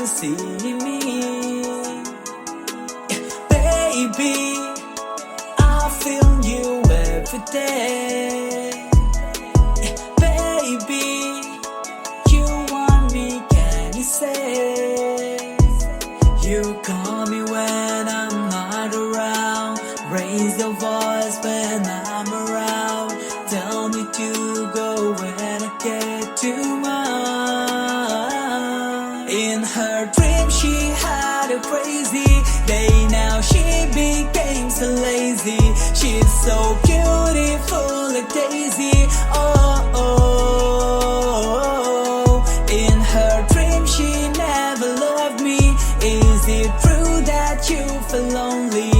see me. Baby, I feel you every day. Baby, you want me, can you say? You call me when I'm not around, raise your voice when I'm around, tell me to go when I get too much. In her dream she had a crazy day, now she became so lazy. She's so beautiful like Daisy, oh, oh. In her dream she never loved me. Is it true that you feel lonely?